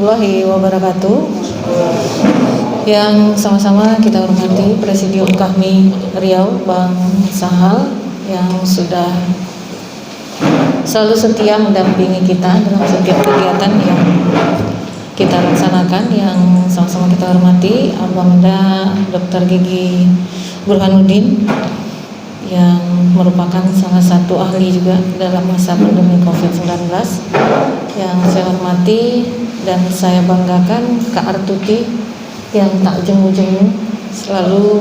warahmatullahi wabarakatuh. Yang sama-sama kita hormati Presidium Kahmi Riau, Bang Sahal, yang sudah selalu setia mendampingi kita dalam setiap kegiatan yang kita laksanakan. Yang sama-sama kita hormati Abangda Dr. Gigi Burhanuddin, yang merupakan salah satu ahli juga dalam masa pandemi COVID-19. Yang saya hormati dan saya banggakan Kak Artuti, yang tak jemu-jemu selalu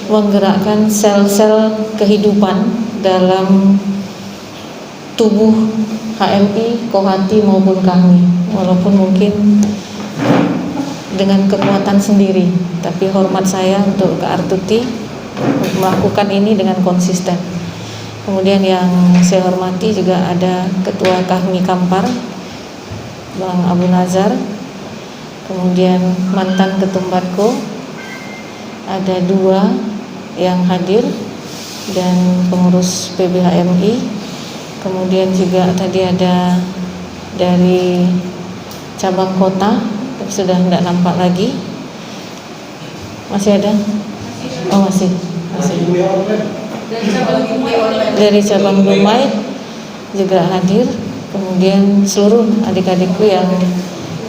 menggerakkan sel-sel kehidupan dalam tubuh HMI, Kohati maupun kami, walaupun mungkin dengan kekuatan sendiri, tapi hormat saya untuk Kak Artuti melakukan ini dengan konsisten. Kemudian yang saya hormati juga ada Ketua Kahmi Kampar, Bang Abu Nazar, kemudian mantan Ketumbatko, ada 2 yang hadir, dan pengurus PBHMI. Kemudian juga tadi ada dari cabang kota, tapi sudah tidak nampak lagi. Masih ada? Oh masih. Dari cabang Dumai juga hadir. Kemudian seluruh adik-adikku yang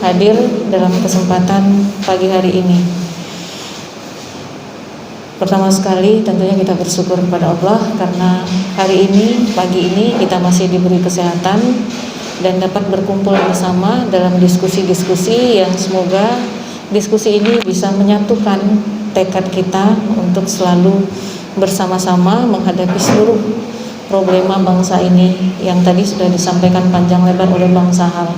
hadir dalam kesempatan pagi hari ini. Pertama sekali tentunya kita bersyukur kepada Allah karena hari ini, pagi ini kita masih diberi kesehatan dan dapat berkumpul bersama dalam diskusi-diskusi yang semoga diskusi ini bisa menyatukan tekad kita untuk selalu bersama-sama menghadapi seluruh problema bangsa ini yang tadi sudah disampaikan panjang lebar oleh Bang Sahal.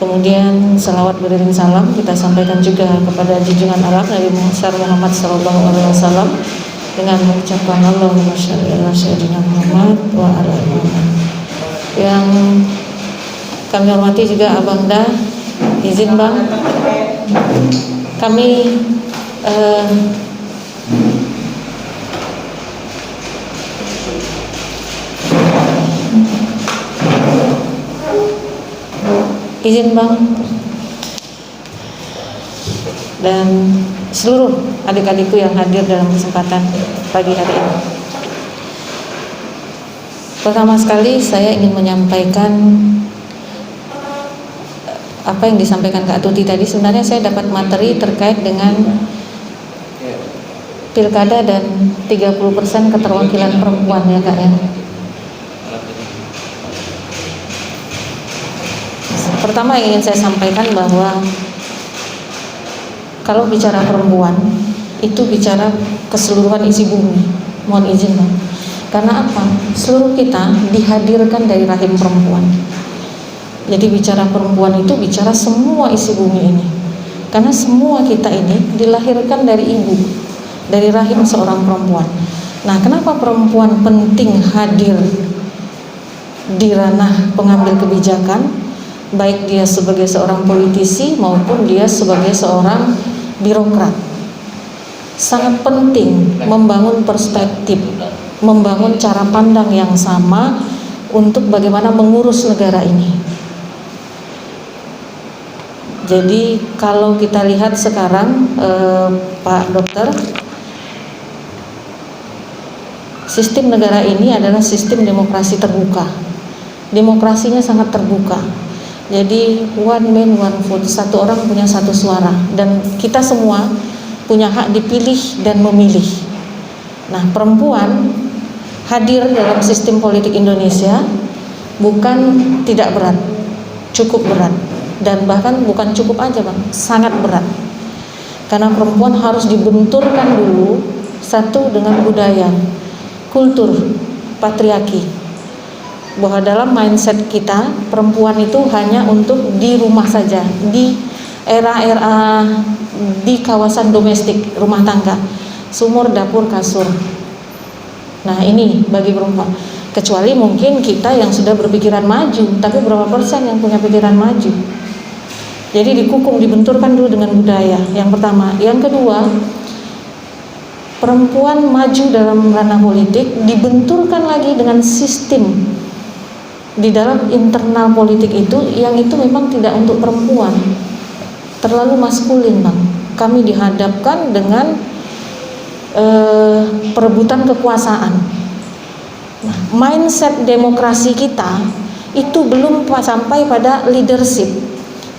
Kemudian selawat beriring salam kita sampaikan juga kepada junjungan alam Nabi Muhammad SAW dengan mengucapkan Allahumma sholli ala sayyidina Muhammad wa ala ali Muhammad. Yang kami hormati juga Abangda, izin Bang, kami izin Bang, dan seluruh adik-adikku yang hadir dalam kesempatan pagi hari ini. Pertama sekali saya ingin menyampaikan apa yang disampaikan Kak Tuti tadi. Sebenarnya saya dapat materi terkait dengan pilkada dan 30% keterwakilan perempuan ya Kak ya. Pertama yang ingin saya sampaikan bahwa kalau bicara perempuan itu bicara keseluruhan isi bumi. Mohon izin Bang. Karena apa? Seluruh kita dihadirkan dari rahim perempuan. Jadi bicara perempuan itu bicara semua isi bumi ini. Karena semua kita ini dilahirkan dari ibu, dari rahim seorang perempuan. Nah, kenapa perempuan penting hadir di ranah pengambil kebijakan? Baik dia sebagai seorang politisi maupun dia sebagai seorang birokrat. Sangat penting membangun perspektif, membangun cara pandang yang sama untuk bagaimana mengurus negara ini. Jadi kalau kita lihat sekarang Pak Dokter, sistem negara ini adalah sistem demokrasi terbuka. Demokrasinya sangat terbuka. Jadi one man one vote, satu orang punya satu suara, dan kita semua punya hak dipilih dan memilih. Nah, perempuan hadir dalam sistem politik Indonesia bukan tidak berat, cukup berat, dan bahkan bukan cukup aja Bang, sangat berat. Karena perempuan harus dibenturkan dulu satu dengan budaya, kultur, patriarki. Bahwa dalam mindset kita perempuan itu hanya untuk di rumah saja, di era-era di kawasan domestik, rumah tangga, sumur, dapur, kasur. Nah ini bagi perempuan, kecuali mungkin kita yang sudah berpikiran maju, tapi berapa persen yang punya pikiran maju? Jadi dikukung, dibenturkan dulu dengan budaya, yang pertama. Yang kedua, perempuan maju dalam ranah politik dibenturkan lagi dengan sistem di dalam internal politik itu yang itu memang tidak untuk perempuan. terlalu maskulin, Bang. Kami dihadapkan dengan perebutan kekuasaan. Nah, mindset demokrasi kita itu belum sampai pada leadership,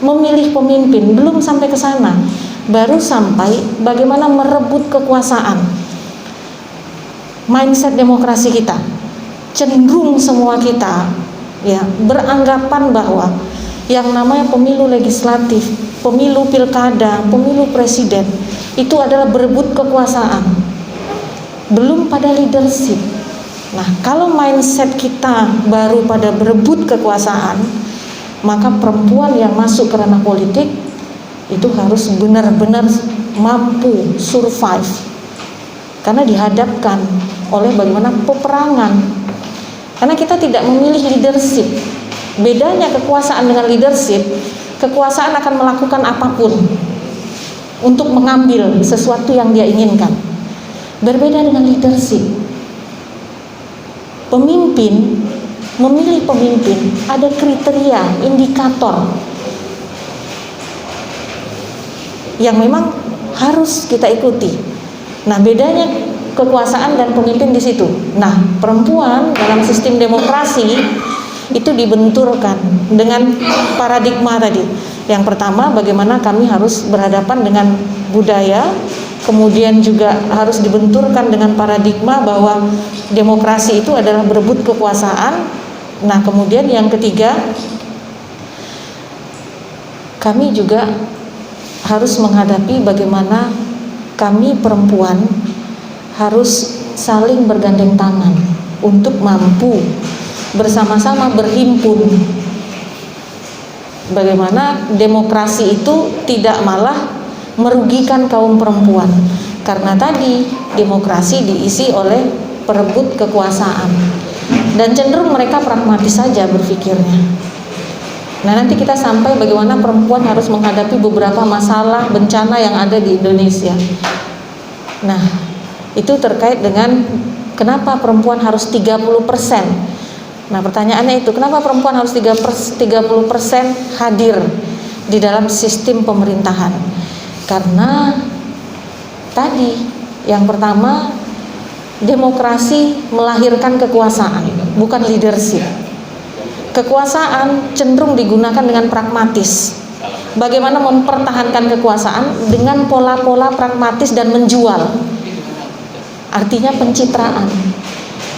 memilih pemimpin, belum sampai ke sana. Baru sampai bagaimana merebut kekuasaan. Mindset demokrasi kita cenderung semua kita ya beranggapan bahwa yang namanya pemilu legislatif, pemilu pilkada, pemilu presiden itu adalah berebut kekuasaan, belum pada leadership. Nah, kalau mindset kita baru pada berebut kekuasaan, maka perempuan yang masuk ke ranah politik itu harus benar-benar mampu survive, karena dihadapkan oleh bagaimana peperangan. Karena kita tidak memilih leadership. Bedanya kekuasaan dengan leadership, kekuasaan akan melakukan apapun untuk mengambil sesuatu yang dia inginkan. Berbeda dengan leadership. Pemimpin, memilih pemimpin, ada kriteria, indikator yang memang harus kita ikuti. Nah, bedanya kekuasaan dan pemimpin di situ. Nah, perempuan dalam sistem demokrasi itu dibenturkan dengan paradigma tadi. Yang pertama, bagaimana kami harus berhadapan dengan budaya, kemudian juga harus dibenturkan dengan paradigma bahwa demokrasi itu adalah berebut kekuasaan. Nah, kemudian yang ketiga, kami juga harus menghadapi bagaimana kami perempuan harus saling bergandeng tangan untuk mampu bersama-sama berhimpun. Bagaimana demokrasi itu tidak malah merugikan kaum perempuan, karena tadi demokrasi diisi oleh perebut kekuasaan dan cenderung mereka pragmatis saja berpikirnya. Nah, nanti kita sampai bagaimana perempuan harus menghadapi beberapa masalah bencana yang ada di Indonesia. Nah, itu terkait dengan kenapa perempuan harus 30%. Nah, pertanyaannya itu, kenapa perempuan harus 30% hadir di dalam sistem pemerintahan? Karena tadi yang pertama, demokrasi melahirkan kekuasaan, bukan leadership. Kekuasaan cenderung digunakan dengan pragmatis. Bagaimana mempertahankan kekuasaan dengan pola-pola pragmatis dan menjual. Artinya pencitraan.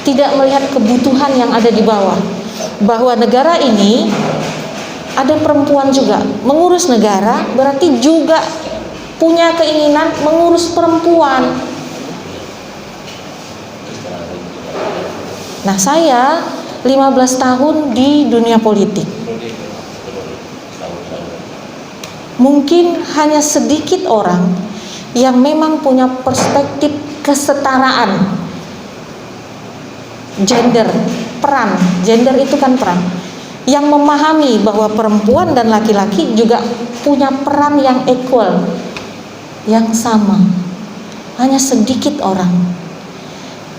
Tidak melihat kebutuhan yang ada di bawah, bahwa negara ini ada perempuan juga. Mengurus negara berarti juga punya keinginan mengurus perempuan. Nah, saya 15 tahun di dunia politik. Mungkin hanya sedikit orang yang memang punya perspektif kesetaraan gender, peran. Gender itu kan peran. Yang memahami bahwa perempuan dan laki-laki juga punya peran yang equal, yang sama. Hanya sedikit orang.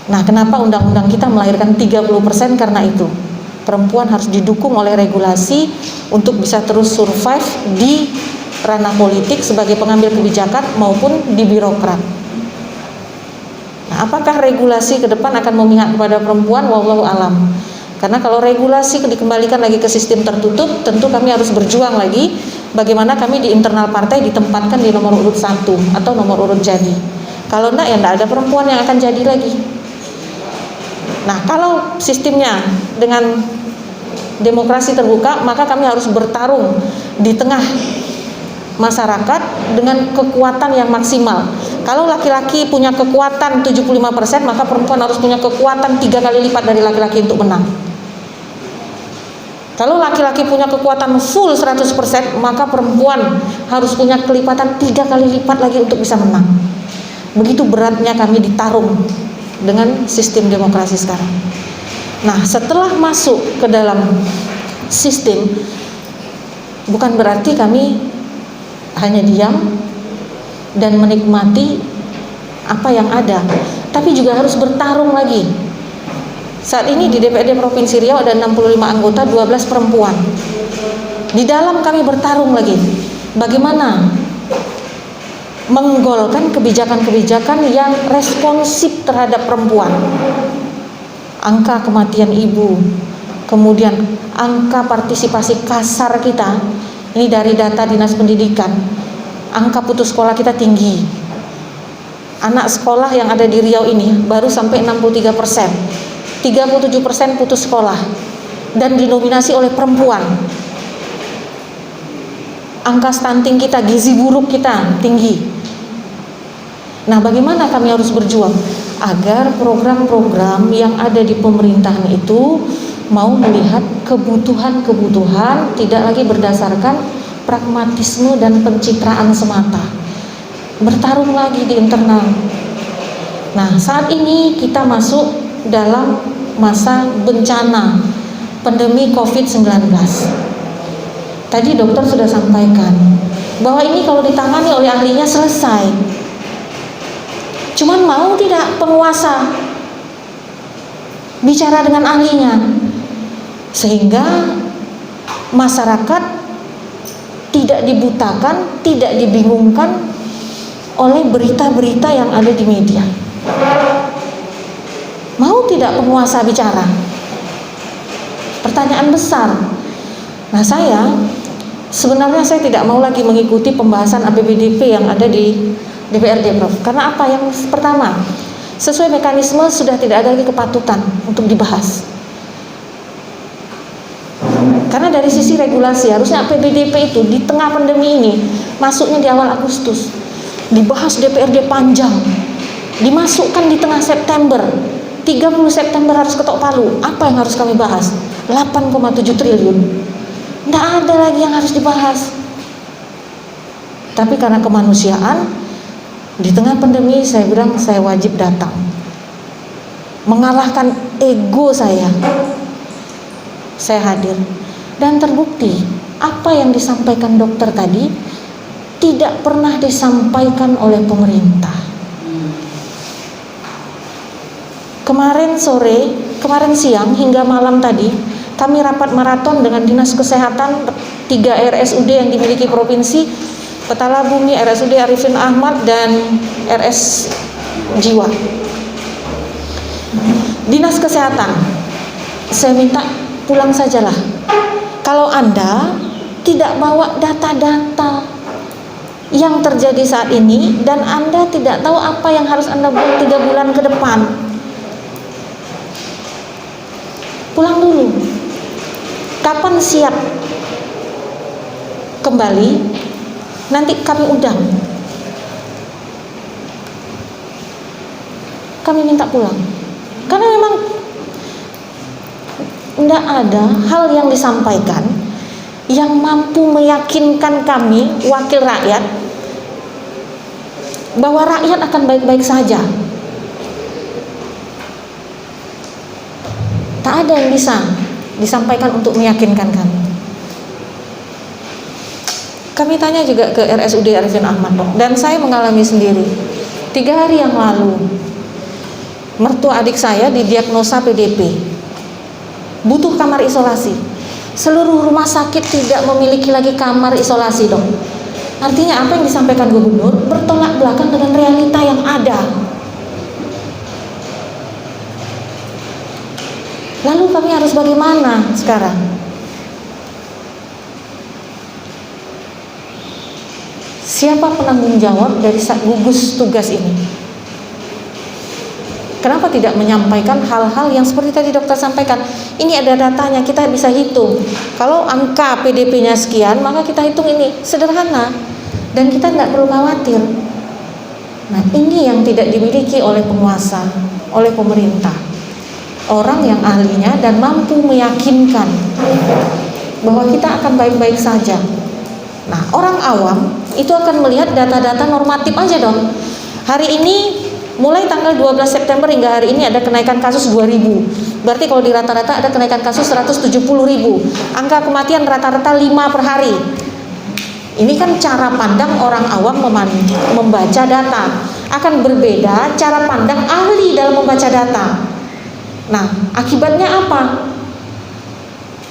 Nah, kenapa undang-undang kita melahirkan 30%? Karena itu. Perempuan harus didukung oleh regulasi untuk bisa terus survive di ranah politik sebagai pengambil kebijakan maupun di birokrat. Nah, apakah regulasi ke depan akan memihak kepada perempuan? Wallahu alam. Karena kalau regulasi dikembalikan lagi ke sistem tertutup, tentu kami harus berjuang lagi bagaimana kami di internal partai ditempatkan di nomor urut 1 atau nomor urut jadi. Kalau enggak, ya enggak ada perempuan yang akan jadi lagi. Nah, kalau sistemnya dengan demokrasi terbuka, maka kami harus bertarung di tengah masyarakat dengan kekuatan yang maksimal. Kalau laki-laki punya kekuatan 75%, maka perempuan harus punya kekuatan 3 kali lipat dari laki-laki untuk menang. Kalau laki-laki punya kekuatan full 100%, maka perempuan harus punya kelipatan 3 kali lipat lagi untuk bisa menang. Begitu beratnya kami ditarung dengan sistem demokrasi sekarang. Nah, setelah masuk ke dalam sistem, bukan berarti kami hanya diam dan menikmati apa yang ada, tapi juga harus bertarung lagi. Saat ini di DPRD Provinsi Riau ada 65 anggota, 12 perempuan. Di dalam kami bertarung lagi. bagaimana menggolkan kebijakan-kebijakan yang responsif terhadap perempuan. Angka kematian ibu, kemudian angka partisipasi kasar kita, ini dari data Dinas Pendidikan, angka putus sekolah kita tinggi. Anak sekolah yang ada di Riau ini baru sampai 63%, 37% putus sekolah, dan didominasi oleh perempuan. Angka stunting kita, gizi buruk kita tinggi. Nah, bagaimana kami harus berjuang agar program-program yang ada di pemerintahan itu mau melihat kebutuhan-kebutuhan, tidak lagi berdasarkan pragmatisme dan pencitraan semata, bertarung lagi di internal. Nah, saat ini kita masuk dalam masa bencana pandemi COVID-19. Tadi dokter sudah sampaikan bahwa ini kalau ditangani oleh ahlinya selesai. Cuman mau tidak penguasa bicara dengan ahlinya, sehingga masyarakat tidak dibutakan, tidak dibingungkan oleh berita-berita yang ada di media. Mau tidak penguasa bicara? Pertanyaan besar. Nah, sebenarnya saya tidak mau lagi mengikuti pembahasan APBDP yang ada di DPRD, Prof. Karena apa? Yang pertama, sesuai mekanisme sudah tidak ada lagi kepatutan untuk dibahas. Karena dari sisi regulasi harusnya APBDP itu di tengah pandemi ini masuknya di awal Agustus, dibahas DPRD panjang, dimasukkan di tengah September, 30 September harus ketok palu. Apa yang harus kami bahas? 8,7 triliun. Tidak ada lagi yang harus dibahas. Tapi karena kemanusiaan, di tengah pandemi saya bilang saya wajib datang, mengalahkan ego saya hadir. Dan terbukti apa yang disampaikan dokter tadi tidak pernah disampaikan oleh pemerintah. Kemarin siang hingga malam tadi kami rapat maraton dengan Dinas Kesehatan 3 RSUD yang dimiliki provinsi, Petala Bumi, RSUD Arifin Ahmad, dan RS Jiwa. Dinas Kesehatan, saya minta pulang sajalah. Kalau Anda tidak bawa data-data yang terjadi saat ini dan Anda tidak tahu apa yang harus Anda buat 3 bulan ke depan, pulang dulu. Kapan siap kembali, nanti kami undang. Kami minta pulang. Karena memang tidak ada hal yang disampaikan yang mampu meyakinkan kami, wakil rakyat, bahwa rakyat akan baik-baik saja. Tak ada yang bisa disampaikan untuk meyakinkan kami. Kami tanya juga ke RSUD Arifin Ahmad, dan saya mengalami sendiri. 3 hari yang lalu, mertua adik saya didiagnosa PDP, butuh kamar isolasi. Seluruh rumah sakit tidak memiliki lagi kamar isolasi, dok. Artinya apa yang disampaikan gubernur bertolak belakang dengan realita yang ada. Lalu kami harus bagaimana sekarang? Siapa penanggung jawab dari gugus tugas ini? Kenapa tidak menyampaikan hal-hal yang seperti tadi dokter sampaikan? Ini ada datanya, kita bisa hitung. Kalau angka PDP-nya sekian, maka kita hitung ini. Sederhana. Dan kita tidak perlu khawatir. Nah, ini yang tidak dimiliki oleh penguasa, oleh pemerintah. Orang yang ahlinya dan mampu meyakinkan bahwa kita akan baik-baik saja. Nah, orang awam itu akan melihat data-data normatif aja, dong. Hari ini mulai tanggal 12 September hingga hari ini ada kenaikan kasus 2.000. Berarti kalau di rata-rata ada kenaikan kasus 170.000. Angka kematian rata-rata 5 per hari. Ini kan cara pandang orang awam membaca data. Akan berbeda cara pandang ahli dalam membaca data. Nah, akibatnya apa?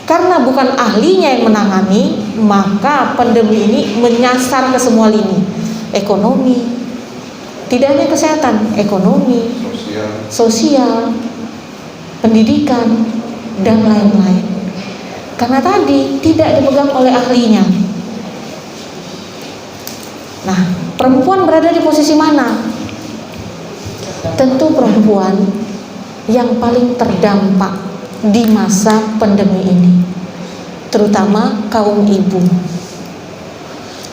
Karena bukan ahlinya yang menangani, maka pandemi ini menyasar ke semua lini. Ekonomi, tidak hanya kesehatan, ekonomi, sosial, pendidikan, dan lain-lain. Karena tadi tidak dipegang oleh ahlinya. Nah, perempuan berada di posisi mana? Tentu perempuan yang paling terdampak di masa pandemi ini, terutama kaum ibu.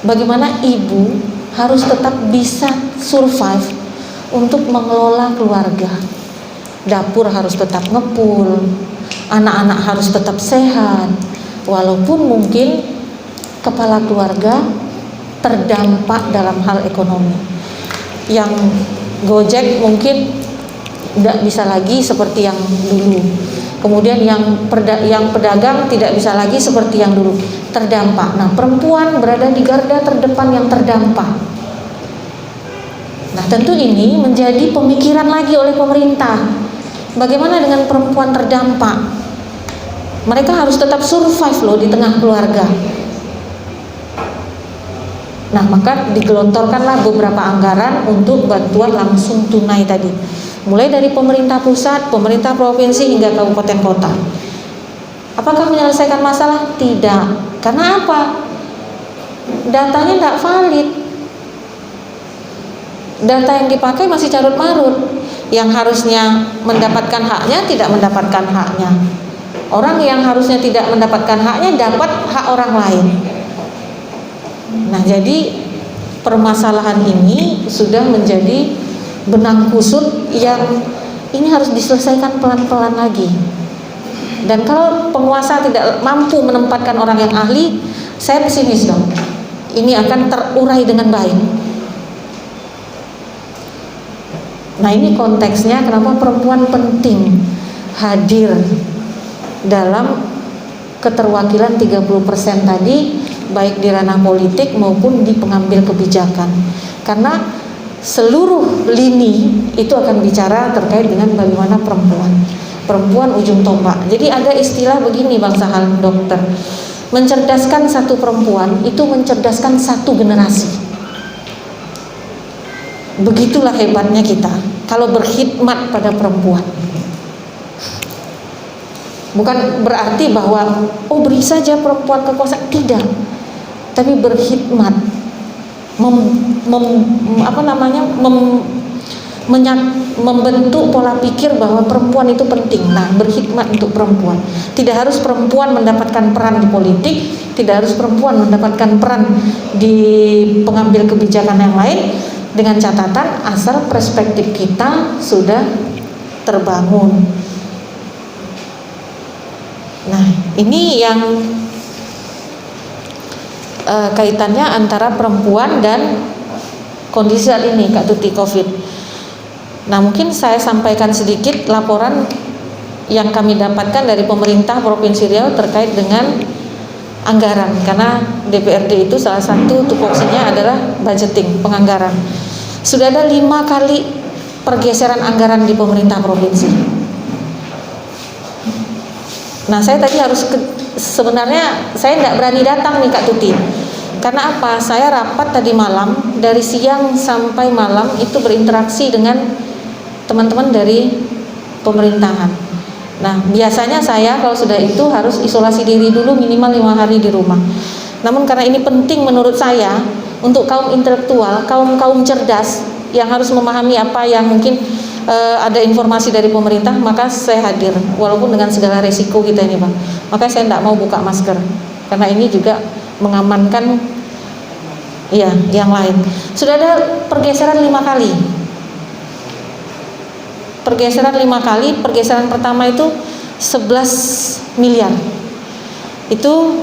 Bagaimana ibu harus tetap bisa survive untuk mengelola keluarga. Dapur harus tetap ngepul, anak-anak harus tetap sehat, walaupun mungkin kepala keluarga terdampak dalam hal ekonomi. Yang Gojek mungkin tidak bisa lagi seperti yang dulu. Kemudian yang pedagang tidak bisa lagi seperti yang dulu, terdampak. Nah, perempuan berada di garda terdepan yang terdampak. Nah, tentu ini menjadi pemikiran lagi oleh pemerintah. Bagaimana dengan perempuan terdampak? Mereka harus tetap survive loh di tengah keluarga. Nah, maka digelontorkanlah beberapa anggaran untuk bantuan langsung tunai tadi. Mulai dari pemerintah pusat, pemerintah provinsi hingga kabupaten kota. Apakah menyelesaikan masalah? Tidak. Karena apa? Datanya tidak valid. Data yang dipakai masih carut marut. Yang harusnya mendapatkan haknya tidak mendapatkan haknya. Orang yang harusnya tidak mendapatkan haknya dapat hak orang lain. Nah, jadi permasalahan ini sudah menjadi benang kusut yang ini harus diselesaikan pelan-pelan lagi. Dan kalau penguasa tidak mampu menempatkan orang yang ahli, saya pesimis dong. Ini akan terurai dengan baik. Nah, ini konteksnya kenapa perempuan penting hadir dalam keterwakilan 30% tadi, baik di ranah politik maupun di pengambil kebijakan. Karena seluruh lini itu akan bicara terkait dengan bagaimana perempuan ujung tombak. Jadi ada istilah begini Bang Sahal, dokter, mencerdaskan satu perempuan itu mencerdaskan satu generasi. Begitulah hebatnya kita kalau berkhidmat pada perempuan. Bukan berarti bahwa beri saja perempuan kekuasaan, tidak. Tapi berkhidmat, membentuk pola pikir bahwa perempuan itu penting. Nah, berkhidmat untuk perempuan. Tidak harus perempuan mendapatkan peran di politik, tidak harus perempuan mendapatkan peran di pengambil kebijakan yang lain, dengan catatan asal perspektif kita sudah terbangun. Nah, ini yang kaitannya antara perempuan dan kondisi saat ini, Kak Tuti, COVID. Nah, mungkin saya sampaikan sedikit laporan yang kami dapatkan dari pemerintah Provinsi Riau terkait dengan anggaran, karena DPRD itu salah satu tupoksinya adalah budgeting, penganggaran. Sudah ada 5 kali pergeseran anggaran di pemerintah provinsi. Nah, saya tadi sebenarnya saya tidak berani datang nih Kak Tuti. Karena apa? Saya rapat tadi malam, dari siang sampai malam itu berinteraksi dengan teman-teman dari pemerintahan. Nah, biasanya saya kalau sudah itu harus isolasi diri dulu minimal 5 hari di rumah. Namun karena ini penting menurut saya untuk kaum intelektual, kaum cerdas yang harus memahami apa yang mungkin ada informasi dari pemerintah, maka saya hadir walaupun dengan segala resiko kita ini Bang. Maka saya tidak mau buka masker karena ini juga mengamankan yang lain. Sudah ada pergeseran 5 kali. Pergeseran 5 kali. Pergeseran pertama itu 11 miliar. Itu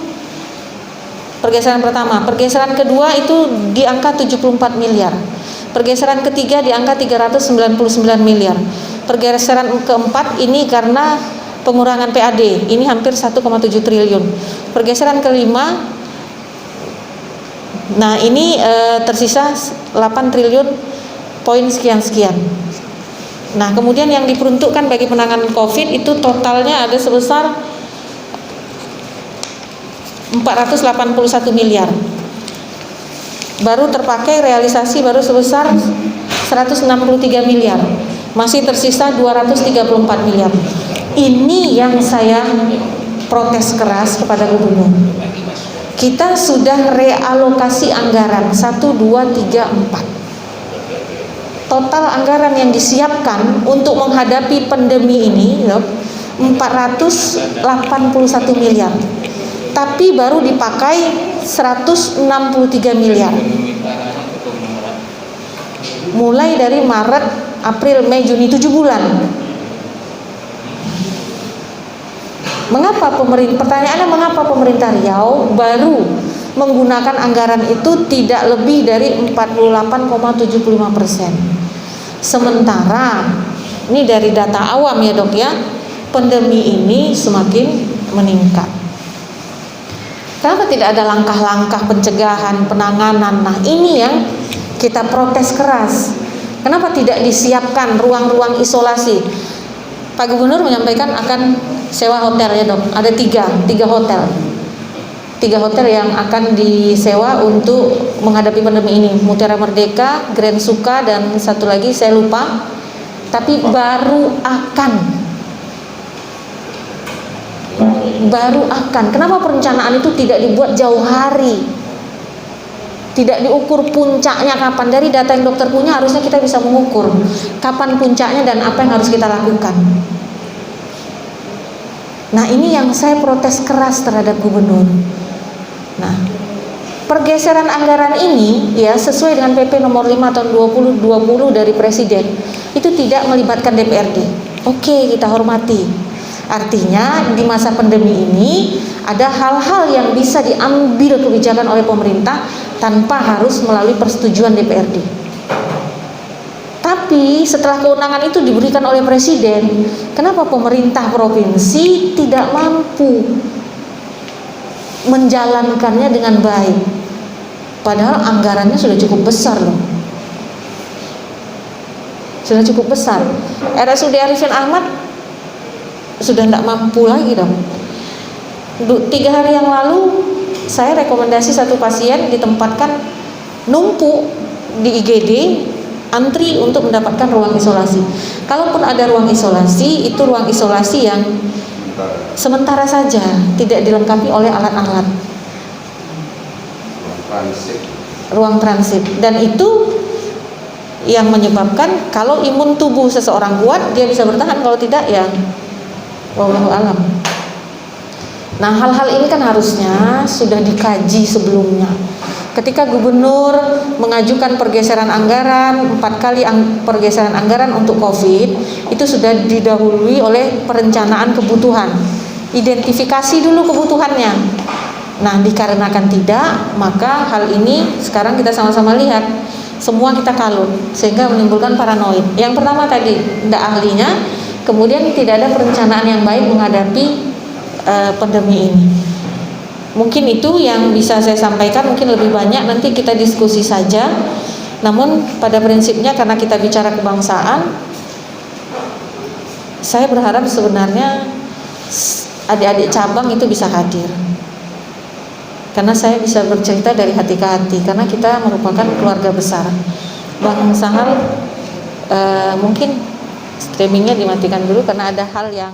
pergeseran pertama. Pergeseran kedua itu di angka 74 miliar. Pergeseran ketiga di angka 399 miliar. Pergeseran keempat ini karena pengurangan PAD, ini hampir 1,7 triliun. Pergeseran kelima, nah ini tersisa 8 triliun poin sekian-sekian. Nah, kemudian yang diperuntukkan bagi penanganan COVID itu totalnya ada sebesar 4 481 miliar. Baru terpakai realisasi baru sebesar 163 miliar. Masih tersisa 234 miliar. Ini yang saya protes keras kepada gubernur. Kita sudah realokasi anggaran 1, 2, 3, 4. Total anggaran yang disiapkan untuk menghadapi pandemi ini 481 miliar. Tapi baru dipakai 163 miliar. Mulai dari Maret, April, Mei, Juni, 7 bulan. Pertanyaannya mengapa pemerintah Riau baru menggunakan anggaran itu tidak lebih dari 48,75%. Sementara ini dari data awam ya dok ya, pandemi ini semakin meningkat. Kenapa tidak ada langkah-langkah pencegahan, penanganan? Nah ini yang kita protes keras. Kenapa tidak disiapkan ruang-ruang isolasi? Pak Gubernur menyampaikan akan sewa hotel ya dok. Ada tiga hotel. 3 hotel yang akan disewa untuk menghadapi pandemi ini. Mutiara Merdeka, Grand Suka, dan satu lagi saya lupa. Tapi baru akan. Kenapa perencanaan itu tidak dibuat jauh hari? Tidak diukur puncaknya kapan. Dari data yang dokter punya harusnya kita bisa mengukur kapan puncaknya dan apa yang harus kita lakukan. Nah ini yang saya protes keras terhadap gubernur. Nah pergeseran anggaran ini ya sesuai dengan PP nomor 5 tahun 2020 dari Presiden itu tidak melibatkan DPRD. Oke, kita hormati. Artinya di masa pandemi ini ada hal-hal yang bisa diambil kebijakan oleh pemerintah tanpa harus melalui persetujuan DPRD. Tapi setelah kewenangan itu diberikan oleh Presiden, kenapa pemerintah provinsi tidak mampu menjalankannya dengan baik? Padahal anggarannya sudah cukup besar loh. Sudah cukup besar. RSUD Arifin Ahmad sudah tidak mampu lagi dong. 3 hari yang lalu saya rekomendasi satu pasien ditempatkan numpuk di IGD, antri untuk mendapatkan ruang isolasi. Kalaupun ada ruang isolasi, itu ruang isolasi yang sementara saja, tidak dilengkapi oleh alat-alat. Ruang transit. Dan itu yang menyebabkan kalau imun tubuh seseorang kuat, dia bisa bertahan, kalau tidak ya wallahu alam. Nah hal-hal ini kan harusnya sudah dikaji sebelumnya. Ketika gubernur mengajukan pergeseran anggaran 4 kali pergeseran anggaran untuk COVID, itu sudah didahului oleh perencanaan kebutuhan, identifikasi dulu kebutuhannya. Nah dikarenakan tidak, maka hal ini sekarang kita sama-sama lihat, semua kita kalut sehingga menimbulkan paranoid. Yang pertama tadi tidak ahlinya, kemudian tidak ada perencanaan yang baik menghadapi pandemi ini. Mungkin itu yang bisa saya sampaikan, mungkin lebih banyak nanti kita diskusi saja. Namun pada prinsipnya karena kita bicara kebangsaan, saya berharap sebenarnya adik-adik cabang itu bisa hadir. Karena saya bisa bercerita dari hati ke hati, karena kita merupakan keluarga besar. Bang Sahal, mungkin streamingnya dimatikan dulu karena ada hal yang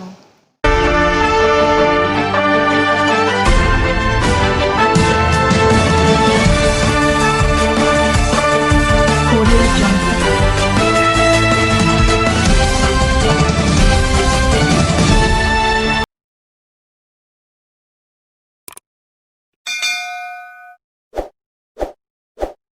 Audio Jungle.